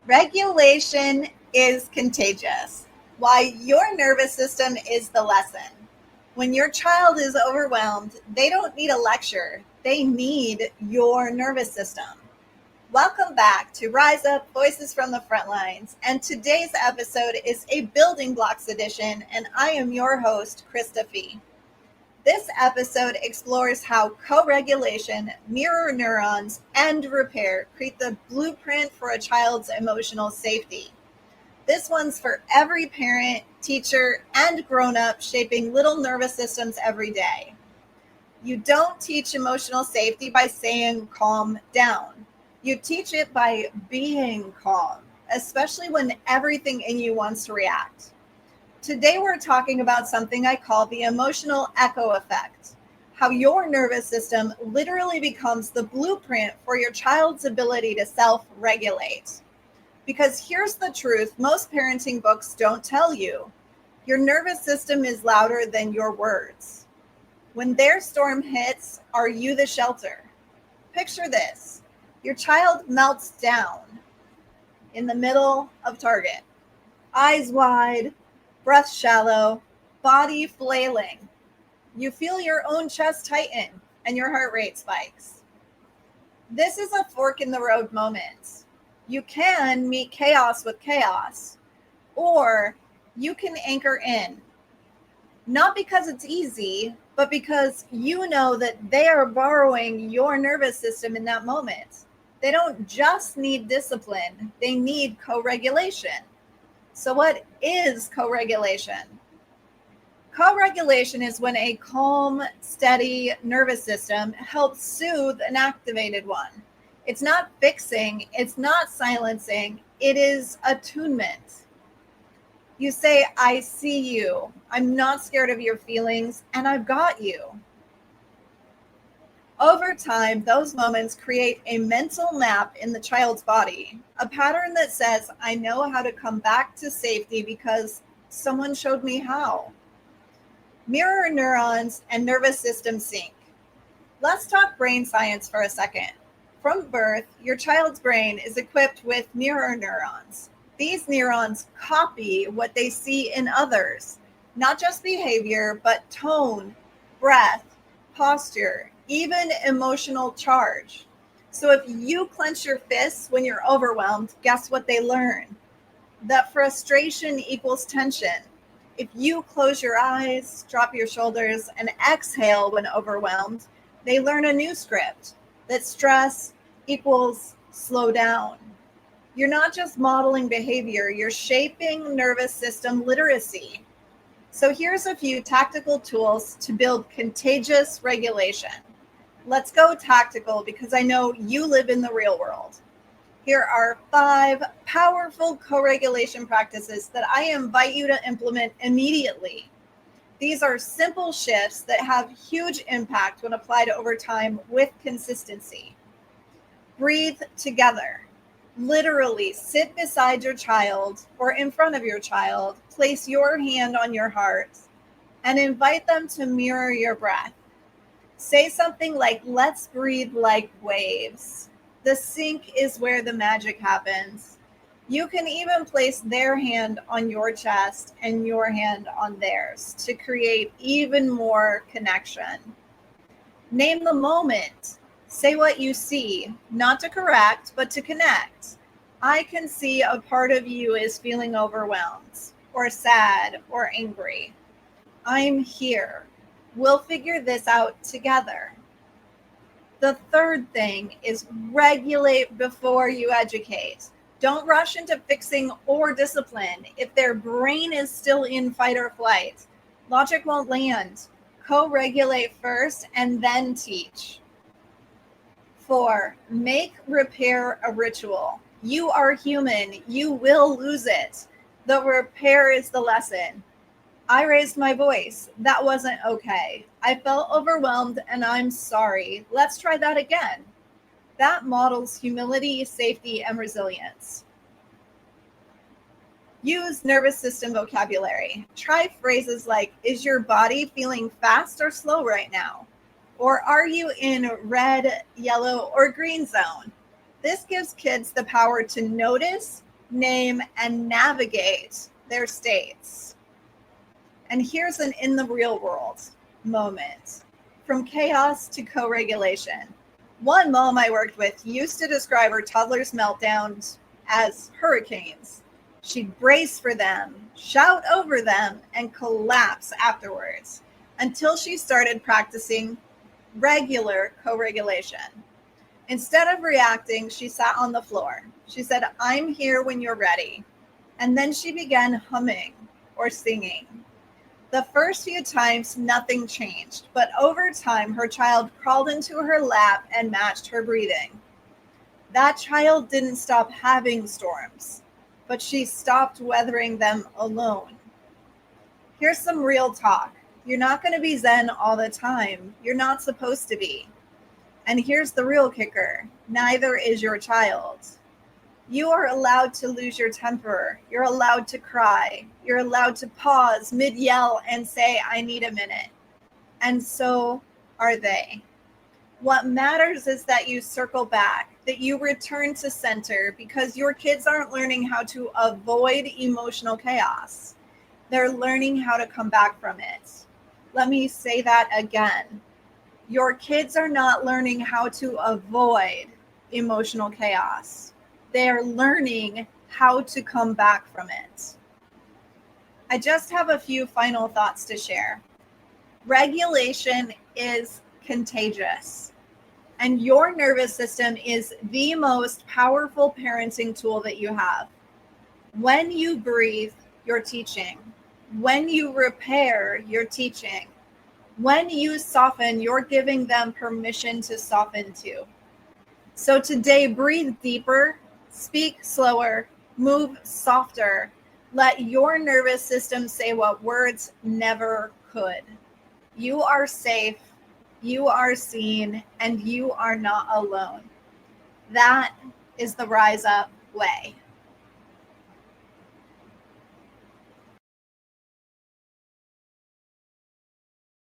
Regulation is contagious. Why your nervous system is the lesson. When your child is overwhelmed, they don't need a lecture, they need your nervous system. Welcome back to Rise Up Voices from the Front Lines. And today's episode is a building blocks edition, and I am your host, Krista Fee. This episode explores how co-regulation, mirror neurons, and repair create the blueprint for a child's emotional safety. This one's for every parent, teacher, and grown-up shaping little nervous systems every day. You don't teach emotional safety by saying calm down. You teach it by being calm, especially when everything in you wants to react. Today, we're talking about something I call the emotional echo effect, how your nervous system literally becomes the blueprint for your child's ability to self-regulate. Because here's the truth most parenting books don't tell you. Your nervous system is louder than your words. When their storm hits, are you the shelter? Picture this. Your child melts down in the middle of Target, eyes wide, breath shallow, body flailing. You feel your own chest tighten and your heart rate spikes. This is a fork in the road moment. You can meet chaos with chaos, or you can anchor in. Not because it's easy, but because you know that they are borrowing your nervous system in that moment. They don't just need discipline, they need co-regulation. So what is co-regulation? Co-regulation is when a calm, steady nervous system helps soothe an activated one. It's not fixing, it's not silencing, it is attunement. You say, I see you, I'm not scared of your feelings, and I've got you. Over time, those moments create a mental map in the child's body, a pattern that says, I know how to come back to safety because someone showed me how. Mirror neurons and nervous system sync. Let's talk brain science for a second. From birth, your child's brain is equipped with mirror neurons. These neurons copy what they see in others, not just behavior, but tone, breath, posture, even emotional charge. So if you clench your fists when you're overwhelmed, guess what they learn? That frustration equals tension. If you close your eyes, drop your shoulders, and exhale when overwhelmed, they learn a new script, that stress equals slow down. You're not just modeling behavior, you're shaping nervous system literacy. So here's a few tactical tools to build contagious regulation. Let's go tactical because I know you live in the real world. Here are 5 powerful co-regulation practices that I invite you to implement immediately. These are simple shifts that have huge impact when applied over time with consistency. Breathe together. Literally sit beside your child or in front of your child, place your hand on your heart, and invite them to mirror your breath. Say something like, let's breathe like waves. The sync is where the magic happens. You can even place their hand on your chest and your hand on theirs to create even more connection. Name the moment. Say what you see, not to correct, but to connect. I can see a part of you is feeling overwhelmed, or sad, or angry. I'm here. We'll figure this out together. The third thing is regulate before you educate. Don't rush into fixing or discipline. If their brain is still in fight or flight, logic won't land. Co-regulate first and then teach. 4, make repair a ritual. You are human. You will lose it. The repair is the lesson. I raised my voice. That wasn't okay. I felt overwhelmed and I'm sorry. Let's try that again. That models humility, safety, and resilience. Use nervous system vocabulary. Try phrases like, is your body feeling fast or slow right now? Or are you in red, yellow, or green zone? This gives kids the power to notice, name, and navigate their states. And here's an in the real world moment. From chaos to co-regulation. One mom I worked with used to describe her toddler's meltdowns as hurricanes. She'd brace for them, shout over them, and collapse afterwards until she started practicing regular co-regulation. Instead of reacting, she sat on the floor. She said, "I'm here when you're ready." And then she began humming or singing. The first few times, nothing changed, but over time, her child crawled into her lap and matched her breathing. That child didn't stop having storms, but she stopped weathering them alone. Here's some real talk. You're not going to be Zen all the time. You're not supposed to be. And here's the real kicker. Neither is your child. You are allowed to lose your temper. You're allowed to cry. You're allowed to pause mid-yell and say, "I need a minute." And so are they. What matters is that you circle back, that you return to center, because your kids aren't learning how to avoid emotional chaos. They're learning how to come back from it. Let me say that again. Your kids are not learning how to avoid emotional chaos. They are learning how to come back from it. I just have a few final thoughts to share. Regulation is contagious, and your nervous system is the most powerful parenting tool that you have. When you breathe, you're teaching. When you repair, you're teaching. When you soften, you're giving them permission to soften too. So today, breathe deeper, speak slower, move softer. Let your nervous system say what words never could. You are safe, you are seen, and you are not alone. That is the Rise Up way.